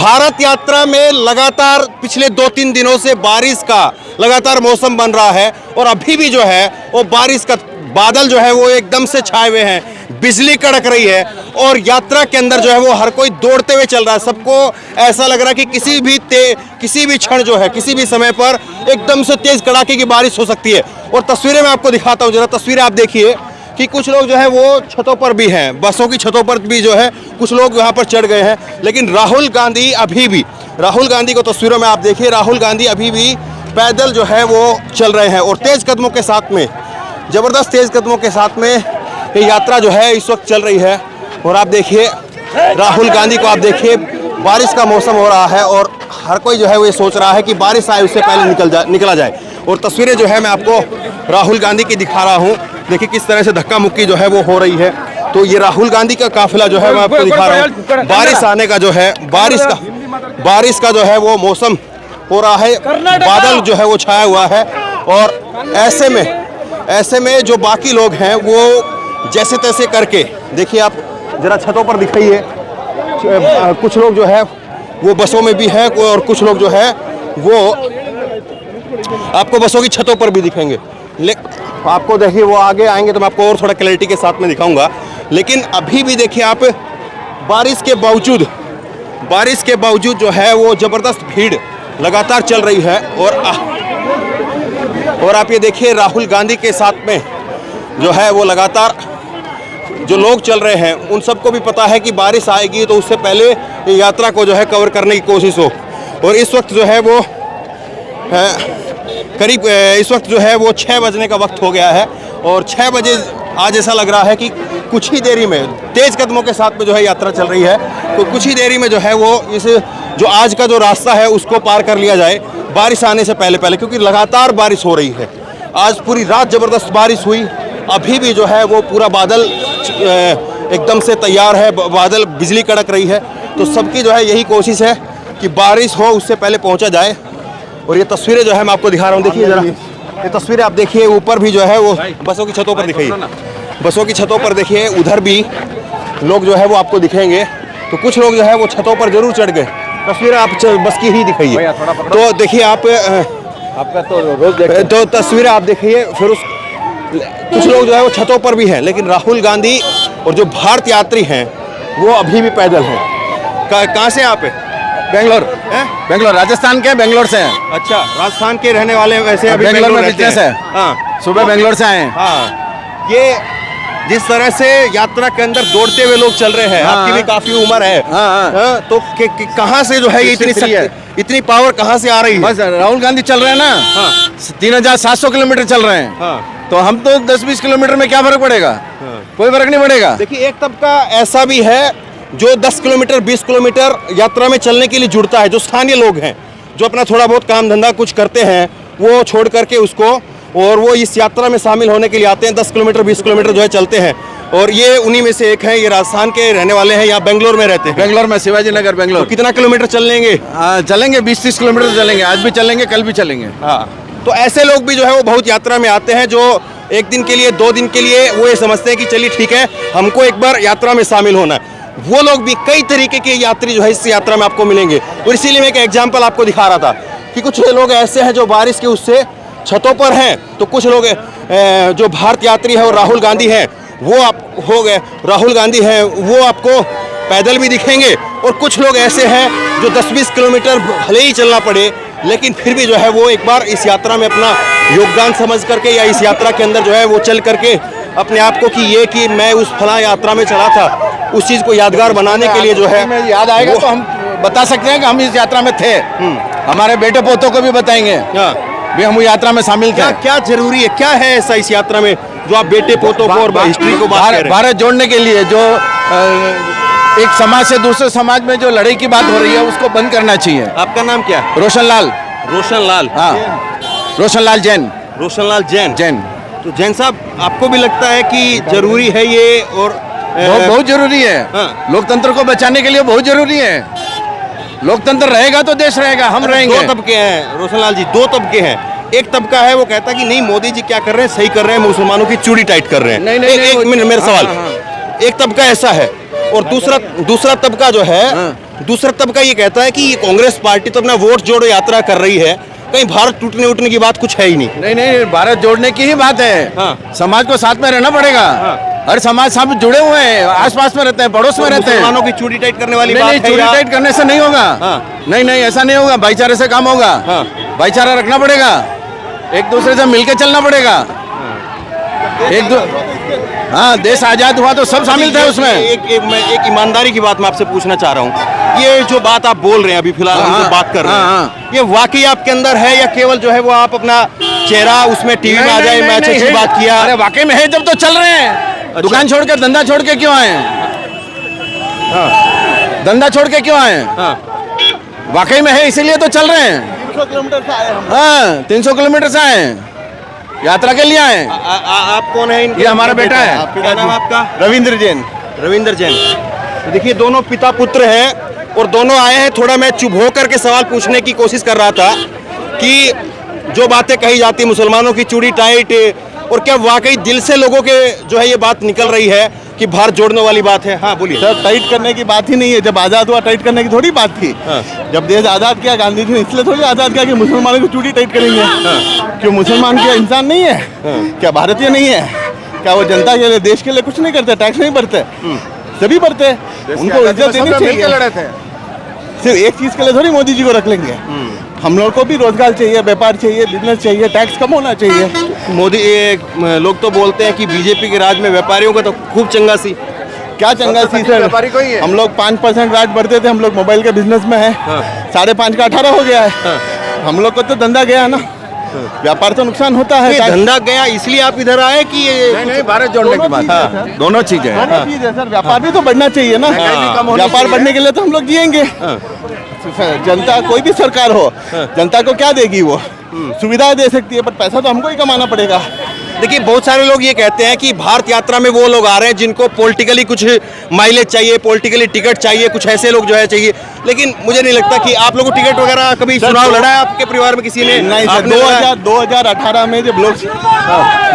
भारत यात्रा में लगातार पिछले 2-3 दिनों से बारिश का लगातार मौसम बन रहा है और अभी भी जो है वो बारिश का बादल जो है वो एकदम से छाए हुए हैं, बिजली कड़क रही है और यात्रा के अंदर जो है वो हर कोई दौड़ते हुए चल रहा है। सबको ऐसा लग रहा है कि किसी भी क्षण जो है, किसी भी समय पर एकदम से तेज कड़ाके की बारिश हो सकती है। और तस्वीरें मैं आपको दिखाता हूँ, जरा तस्वीरें आप देखिए कि कुछ लोग जो है वो छतों पर भी हैं, बसों की छतों पर भी जो है कुछ लोग यहाँ पर चढ़ गए हैं। लेकिन राहुल गांधी को तस्वीरों में आप देखिए, राहुल गांधी अभी भी पैदल जो है वो चल रहे हैं और तेज कदमों के साथ में, ज़बरदस्त तेज कदमों के साथ में ये यात्रा जो है इस वक्त चल रही है। और आप देखिए राहुल गांधी को, आप देखिए बारिश का मौसम हो रहा है और हर कोई जो है वो ये सोच रहा है कि बारिश आए उससे पहले निकला जाए। और तस्वीरें जो है मैं आपको राहुल गांधी की दिखा रहा हूँ, देखिए किस तरह से धक्का मुक्की जो है वो हो रही है। तो ये राहुल गांधी का काफिला जो है मैं आपको दिखा रहा हूँ, बारिश आने का जो है, बारिश का जो है वो मौसम हो रहा है, बादल जो है वो छाया हुआ है। और ऐसे में जो बाकी लोग हैं वो जैसे तैसे करके, देखिए आप जरा छतों पर दिखाइए, कुछ लोग जो है वो बसों में भी है और कुछ लोग जो है वो आपको बसों की छतों पर भी दिखेंगे। आपको देखिए वो आगे आएंगे तो मैं आपको और थोड़ा क्लैरिटी के साथ में दिखाऊंगा। लेकिन अभी भी देखिए आप, बारिश के बावजूद जो है वो ज़बरदस्त भीड़ लगातार चल रही है। और आप ये देखिए राहुल गांधी के साथ में जो है वो लगातार जो लोग चल रहे हैं, उन सबको भी पता है कि बारिश आएगी तो उससे पहले यात्रा को जो है कवर करने की कोशिश हो। और इस वक्त जो है वो इस वक्त जो है वो 6 बजने का वक्त हो गया है और 6 बजे आज ऐसा लग रहा है कि कुछ ही देरी में, तेज कदमों के साथ में जो है यात्रा चल रही है, तो कुछ ही देरी में जो है वो इस जो आज का जो रास्ता है उसको पार कर लिया जाए बारिश आने से पहले, क्योंकि लगातार बारिश हो रही है। आज पूरी रात ज़बरदस्त बारिश हुई, अभी भी जो है वो पूरा बादल एकदम से तैयार है, बादल बिजली कड़क रही है। तो सबकी जो है यही कोशिश है कि बारिश हो उससे पहले पहुंचा जाए। और ये तस्वीरें जो है मैं आपको दिखा रहा हूँ, देखिए जरा ये तस्वीरें आप देखिए, ऊपर भी जो है वो बसों की छतों पर दिखाइए, बसों की छतों पर देखिए, उधर भी लोग जो है वो आपको दिखेंगे। तो कुछ लोग जो है वो छतों पर जरूर चढ़ गए, तस्वीरें आप बस की ही दिखाइए। तो देखिए आप, आपका तो रोज तो तस्वीरें आप देखिए, फिर कुछ लोग जो है वो छतों पर भी हैं, लेकिन राहुल गांधी और जो भारत यात्री हैं वो अभी भी पैदल हैं। कहाँ से आप? बेंगलोर, राजस्थान के, बेंगलोर से हैं। अच्छा, राजस्थान के रहने वाले वैसे अभी बेंगलोर में बिजनेस है। हाँ, सुबह बेंगलोर से आए हैं। हाँ, ये जिस तरह से यात्रा के अंदर दौड़ते हुए लोग चल रहे हैं, आपकी भी काफी उम्र है। तो कहाँ से जो है ये इतनी पावर कहाँ से आ रही है? बस राहुल गांधी चल रहे हैं ना, 3700 किलोमीटर चल रहे हैं। तो हम तो 10-20 किलोमीटर में क्या फर्क पड़ेगा? कोई फर्क नहीं पड़ेगा। देखिए एक तबका ऐसा भी है जो 10 किलोमीटर 20 किलोमीटर यात्रा में चलने के लिए जुड़ता है, जो स्थानीय लोग हैं, जो अपना थोड़ा बहुत काम धंधा कुछ करते हैं, वो छोड़ करके उसको, और वो इस यात्रा में शामिल होने के लिए आते हैं। 10 किलोमीटर 20 किलोमीटर जो है चलते हैं, और ये उन्हीं में से एक है। ये राजस्थान के रहने वाले हैं, यहाँ बेंगलोर में रहते हैं। बेंगलोर में, शिवाजी नगर, बेंगलोर। तो कितना किलोमीटर चल लेंगे? चलेंगे 20-30 किलोमीटर चलेंगे, आज भी चलेंगे, कल भी चलेंगे। हाँ, तो ऐसे लोग भी जो है वो बहुत यात्रा में आते हैं, जो 1 दिन के लिए 2 दिन के लिए वो ये समझते हैं कि चलिए ठीक है हमको एक बार यात्रा में शामिल होना है। वो लोग भी, कई तरीके के यात्री जो है इस यात्रा में आपको मिलेंगे। और इसीलिए मैं एक एग्जाम्पल आपको दिखा रहा था कि कुछ लोग ऐसे हैं जो बारिश के उससे छतों पर हैं, तो कुछ लोग जो भारत यात्री है और राहुल गांधी हैं वो राहुल गांधी हैं वो आपको पैदल भी दिखेंगे। और कुछ लोग ऐसे हैं जो 10-20 किलोमीटर भले ही चलना पड़े, लेकिन फिर भी जो है वो एक बार इस यात्रा में अपना योगदान समझ करके, या इस यात्रा के अंदर जो है वो चल करके अपने आप को कि मैं उस फला यात्रा में चला था, उस चीज़ को यादगार बनाने के लिए जो है याद आएगा तो हम बता सकते हैं कि हम इस यात्रा में थे। हमारे बेटे पोतों को भी बताएंगे भी हम यात्रा में शामिल थे। क्या जरूरी है, क्या है ऐसा इस यात्रा में जो आप बेटे पोतों को और हिस्ट्री को भारत जोड़ने के लिए, जो एक समाज से दूसरे समाज में जो लड़ाई की बात हो रही है उसको बंद करना चाहिए। आपका नाम क्या? रोशनलाल। हाँ, रोशनलाल जैन। रोशनलाल जैन। तो जैन साहब, आपको भी लगता है कि जरूरी है ये? और बहुत जरूरी है। हाँ। लोकतंत्र को बचाने के लिए बहुत जरूरी है। लोकतंत्र रहेगा तो देश रहेगा, हम रहेंगे। 2 तबके हैं रोशनलाल जी, 2 तबके हैं। एक तबका है वो कहता है कि नहीं मोदी जी क्या कर रहे हैं, सही कर रहे हैं, मुसलमानों की चूड़ी टाइट कर रहे हैं। नहीं, एक मिनट, मेरा सवाल। एक तबका ऐसा है, और दूसरा तबका जो है दूसरा तबका ये कहता है कि ये कांग्रेस पार्टी तो अपना वोट जोड़ो यात्रा कर रही है, कहीं भारत टूटने उठने की बात कुछ है ही नहीं। नहीं, भारत जोड़ने की ही बात है। हाँ। समाज को साथ में रहना पड़ेगा। हर समाज सब जुड़े हुए हैं, आसपास में रहते हैं, पड़ोस में रहते हैं। मुसलमानों की चूड़ी टाइट करने वाली बात है? चूड़ी टाइट करने से नहीं होगा। नहीं, ऐसा नहीं होगा। भाईचारे से काम होगा। भाईचारा रखना पड़ेगा, एक दूसरे से मिलकर चलना पड़ेगा। हाँ, देश आजाद हुआ तो सब शामिल थे उसमें। मैं एक ईमानदारी की बात मैं आपसे पूछना चाह रहा हूँ, ये जो बात आप बोल रहे हैं अभी फिलहाल हम जो बात कर रहे हैं, ये वाकई आपके अंदर है या केवल जो है वो आप अपना चेहरा उसमें टीवी में आ जाए मैच अच्छी बात किया? अरे वाकई में है, जब तो चल रहे हैं। दुकान छोड़ के धंधा छोड़ के क्यों आए? धंधा छोड़ के क्यों आए? वाकई में है, इसीलिए तो चल रहे हैं। 300 किलोमीटर से आए हम। हाँ, 300 किलोमीटर से आए हैं, यात्रा के लिए आए। आप कौन है? ये हमारा बेटा है। क्या नाम है आपका? रविंद्र जैन। रविंद्र जैन। तो देखिए दोनों पिता पुत्र हैं और दोनों आए हैं। थोड़ा मैं चुप होकर के सवाल पूछने की कोशिश कर रहा था कि जो बातें कही जाती है मुसलमानों की चूड़ी टाइट, और क्या वाकई दिल से लोगों के जो है ये बात निकल रही है कि भारत जोड़ने वाली बात है? हाँ बोलिए सर, टाइट करने की बात ही नहीं है। जब आज़ाद हुआ टाइट करने की थोड़ी बात थी। जब देश आज़ाद किया गांधी जी ने, इसलिए थोड़ी आज़ाद किया कि मुसलमानों की चूड़ी टाइट करेंगे। क्यों मुसलमान क्या इंसान नहीं है? क्या भारतीय नहीं है? क्या वो जनता के लिए, देश के लिए कुछ नहीं करते? टैक्स नहीं भरते? सभी भरते। उनको इज्जत देनी चाहिए। लड़े थे। सिर्फ एक चीज़ के लिए थोड़ी मोदी जी को रख लेंगे। हम लोग को भी रोजगार चाहिए, व्यापार चाहिए, बिजनेस चाहिए, टैक्स कम होना चाहिए। मोदी लोग तो बोलते हैं कि बीजेपी के राज में व्यापारियों का तो खूब चंगा सी। क्या चंगा सी सर? व्यापारी कोई है। हम लोग 5% राज भरते थे। हम लोग मोबाइल के बिजनेस में है। 5.5 का 18 हो गया है। हम लोग को तो धंधा गया ना, व्यापार तो नुकसान होता है। धंधा गया इसलिए आप इधर आए कि नहीं, भारत जोड़ने की बात। दोनों चीजें हैं। दोनों चीज है सर। व्यापार भी तो बढ़ना चाहिए ना। व्यापार बढ़ने के लिए तो हम लोग जिएंगे। जनता कोई भी सरकार हो, जनता को क्या देगी? वो सुविधाएं दे सकती है, पर पैसा तो हमको ही कमाना पड़ेगा। देखिए बहुत सारे लोग ये कहते हैं कि भारत यात्रा में वो लोग आ रहे हैं जिनको पॉलिटिकली कुछ माइलेज चाहिए, पॉलिटिकली टिकट चाहिए, कुछ ऐसे लोग जो है चाहिए। लेकिन मुझे नहीं लगता कि आप लोगों को टिकट वगैरह कभी चुनाव लड़ा है आपके परिवार में किसी ने? नहीं सर। 2018 में जब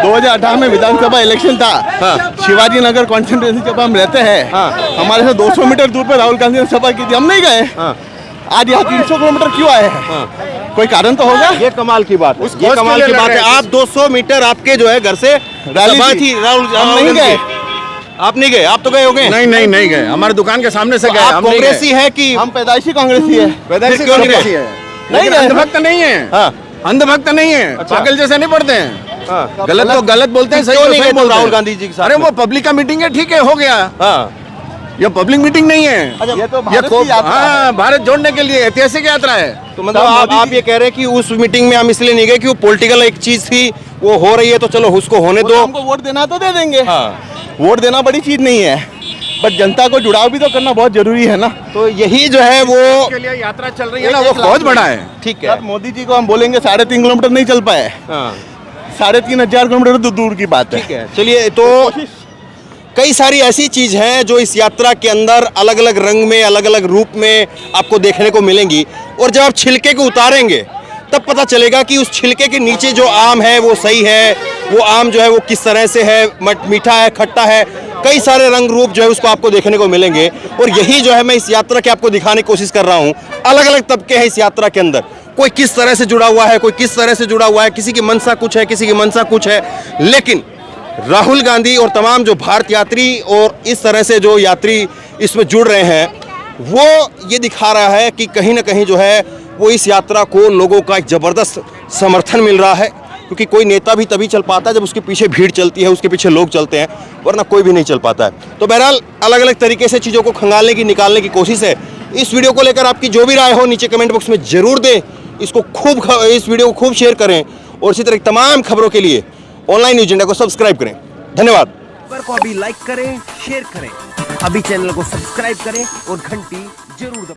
2018 में विधानसभा इलेक्शन था, शिवाजी नगर कॉन्स्टिट्यूंसी जब हम रहते हैं, हमारे से 200 मीटर दूर पर राहुल गांधी ने सभा की थी, हम नहीं गए। आज यहाँ 300 किलोमीटर क्यों आए हैं? कोई कारण तो होगा। ये कमाल की बात है। ये कमाल की बात है। आप 200 मीटर आपके जो है घर से रैली थी, राहुल नहीं गए। आप नहीं गए? आप तो गए होंगे। नहीं गए। हमारे दुकान के सामने से गए। आप कांग्रेसी है कि? हम पैदाइशी कांग्रेसी है। पैदाइशी कांग्रेसी है। नहीं, अंधभक्त नहीं है। अंधभक्त नहीं है। पागल जैसे नहीं पढ़ते हैं। गलत तो गलत बोलते हैं, सही नहीं बोलते। राहुल गांधी जी के साथ? अरे वो पब्लिक का मीटिंग है, ठीक है, हो गया। ये पब्लिक मीटिंग नहीं है। ये तो भारत की यात्रा है। हाँ, भारत जोड़ने के लिए ऐतिहासिक यात्रा है। तो मतलब आप ये कह रहे हैं कि उस मीटिंग में हम इसलिए नहीं गए कि वो पॉलिटिकल एक चीज थी, वो हो रही है तो चलो उसको होने दो। हमको वोट देना तो दे देंगे। वोट देना बड़ी चीज नहीं है, बट जनता को जुड़ाव भी तो करना बहुत जरूरी है ना। तो यही जो है वो के लिए यात्रा चल रही है ना, वो बहुत बड़ा है। ठीक है। मोदी जी को हम बोलेंगे 3.5 किलोमीटर नहीं चल पाए। 3,500 किलोमीटर तो दूर की बात है। ठीक है, चलिए। तो कई सारी ऐसी चीज़ हैं जो इस यात्रा के अंदर अलग अलग रंग में, अलग अलग रूप में आपको देखने को मिलेंगी। और जब आप छिलके को उतारेंगे तब पता चलेगा कि उस छिलके के नीचे जो आम है वो सही है, वो आम जो है वो किस तरह से है, मीठा है, खट्टा है। कई सारे रंग रूप जो है उसको आपको देखने को मिलेंगे। और यही जो है मैं इस यात्रा के आपको दिखाने की कोशिश कर रहा हूँ। अलग अलग तबके हैं इस यात्रा के अंदर। कोई किस तरह से जुड़ा हुआ है, कोई किस तरह से जुड़ा हुआ है, किसी की मनसा कुछ है, किसी की मनसा कुछ है। लेकिन राहुल गांधी और तमाम जो भारत यात्री और इस तरह से जो यात्री इसमें जुड़ रहे हैं, वो ये दिखा रहा है कि कहीं ना कहीं जो है वो इस यात्रा को लोगों का एक ज़बरदस्त समर्थन मिल रहा है। क्योंकि कोई नेता भी तभी चल पाता है जब उसके पीछे भीड़ चलती है, उसके पीछे लोग चलते हैं, वरना कोई भी नहीं चल पाता है। तो बहरहाल अलग अलग तरीके से चीज़ों को खंगालने की, निकालने की कोशिश है। इस वीडियो को लेकर आपकी जो भी राय हो नीचे कमेंट बॉक्स में ज़रूर दें। इस वीडियो को खूब शेयर करें और इसी तरह की तमाम खबरों के लिए ऑनलाइन न्यूज़ इंडिया को सब्सक्राइब करें। धन्यवाद। को अभी लाइक करें, शेयर करें, अभी चैनल को सब्सक्राइब करें और घंटी जरूर दबाएं।